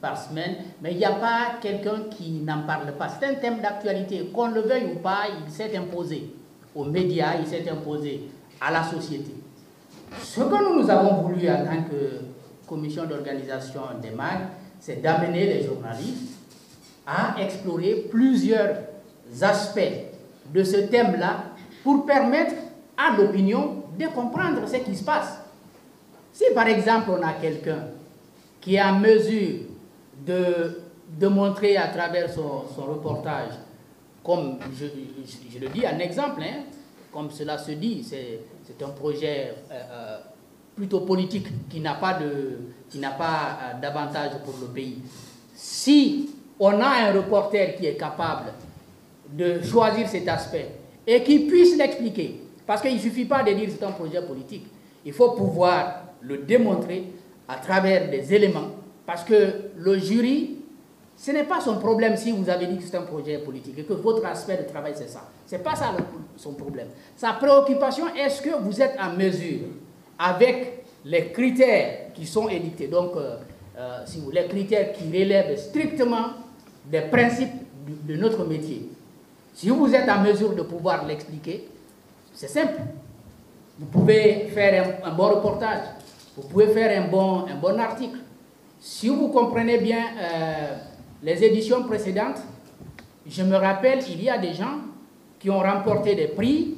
par semaine, mais il n'y a pas quelqu'un qui n'en parle pas. C'est un thème d'actualité, qu'on le veuille ou pas, il s'est imposé aux médias, il s'est imposé à la société. Ce que nous avons voulu en tant que commission d'organisation des MAG, c'est d'amener les journalistes à explorer plusieurs aspects de ce thème-là pour permettre à l'opinion de comprendre ce qui se passe. Si par exemple on a quelqu'un qui est en mesure de montrer à travers son reportage, comme je le dis un exemple, hein, comme cela se dit, c'est un projet plutôt politique qui n'a pas d'avantage pour le pays. Si on a un reporter qui est capable de choisir cet aspect et qui puisse l'expliquer, parce qu'il ne suffit pas de dire que c'est un projet politique, il faut pouvoir le démontrer à travers des éléments, parce que le jury, ce n'est pas son problème si vous avez dit que c'est un projet politique et que votre aspect de travail c'est ça. Ce n'est pas ça son problème. Sa préoccupation, est-ce que vous êtes en mesure, avec les critères qui sont édictés, donc si vous, les critères qui relèvent strictement des principes de notre métier, si vous êtes en mesure de pouvoir l'expliquer, c'est simple. Vous pouvez faire un bon reportage, vous pouvez faire un bon article. Si vous comprenez bien les éditions précédentes, je me rappelle, il y a des gens qui ont remporté des prix,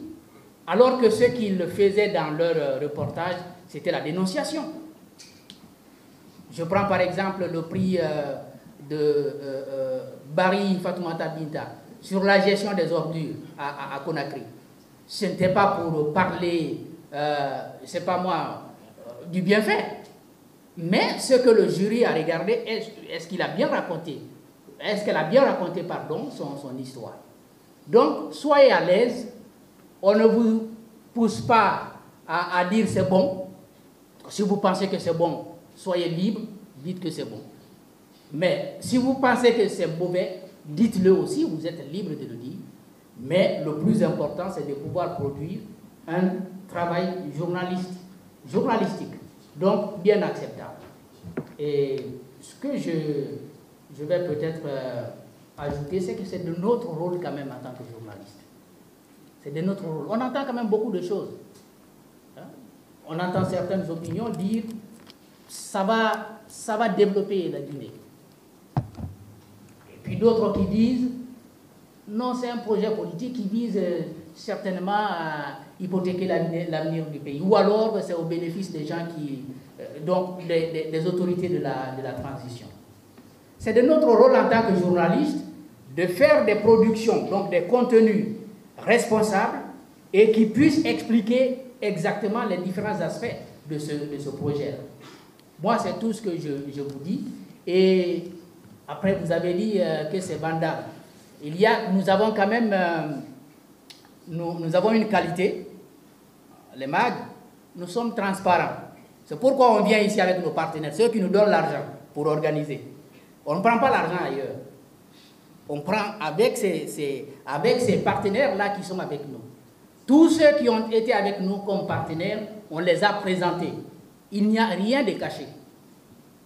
alors que ce qu'ils faisaient dans leur reportage, c'était la dénonciation. Je prends par exemple le prix de Barry Fatoumata Binta sur la gestion des ordures à Conakry. Ce n'était pas pour parler, c'est pas moi, du bienfait, mais ce que le jury a regardé, est-ce qu'il a bien raconté, est-ce qu'elle a bien raconté, pardon, son histoire. Donc, soyez à l'aise, on ne vous pousse pas à dire c'est bon. Si vous pensez que c'est bon, soyez libre, dites que c'est bon. Mais si vous pensez que c'est mauvais, dites-le aussi, vous êtes libre de le dire. Mais le plus important, c'est de pouvoir produire un travail journalistique, donc bien acceptable. Et ce que je vais peut-être ajouter, c'est que c'est de notre rôle quand même en tant que journaliste. C'est de notre rôle. On entend quand même beaucoup de choses. Hein? On entend certaines opinions dire ça va développer la Guinée. Et puis d'autres qui disent non, c'est un projet politique qui vise certainement à hypothéquer l'avenir du pays. Ou alors c'est au bénéfice des gens donc des autorités de la transition. C'est de notre rôle en tant que journaliste de faire des productions, donc des contenus responsables et qui puissent expliquer exactement les différents aspects de ce projet. Moi, c'est tout ce que je vous dis. Et après, vous avez dit que c'est vandal. Nous avons quand même, nous avons une qualité, les MAG, nous sommes transparents. C'est pourquoi on vient ici avec nos partenaires, ceux qui nous donnent l'argent pour organiser. On ne prend pas l'argent ailleurs. On prend avec ces partenaires-là qui sont avec nous. Tous ceux qui ont été avec nous comme partenaires, on les a présentés. Il n'y a rien de caché.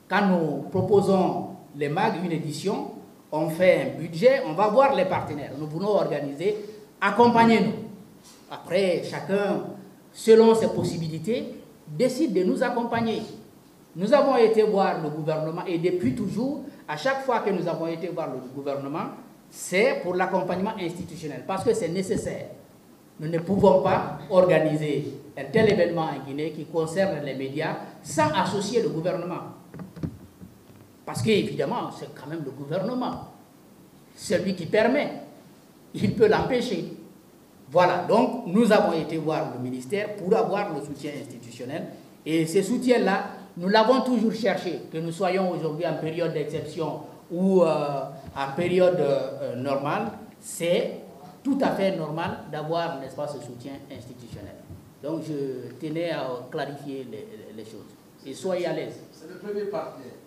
Quand nous proposons les MAG, une édition, on fait un budget, on va voir les partenaires. Nous voulons organiser, accompagnez-nous. Après, chacun, selon ses possibilités, décide de nous accompagner. Nous avons été voir le gouvernement et depuis toujours, à chaque fois que nous avons été voir le gouvernement, c'est pour l'accompagnement institutionnel parce que c'est nécessaire. Nous ne pouvons pas organiser un tel événement en Guinée qui concerne les médias sans associer le gouvernement. Parce qu'évidemment, c'est quand même le gouvernement, celui qui permet. Il peut l'empêcher. Voilà, donc nous avons été voir le ministère pour avoir le soutien institutionnel. Et ce soutien-là, nous l'avons toujours cherché, que nous soyons aujourd'hui en période d'exception ou en période normale, c'est tout à fait normal d'avoir, n'est-ce pas, ce soutien institutionnel. Donc je tenais à clarifier les choses. Et soyez à l'aise. C'est le premier partenaire.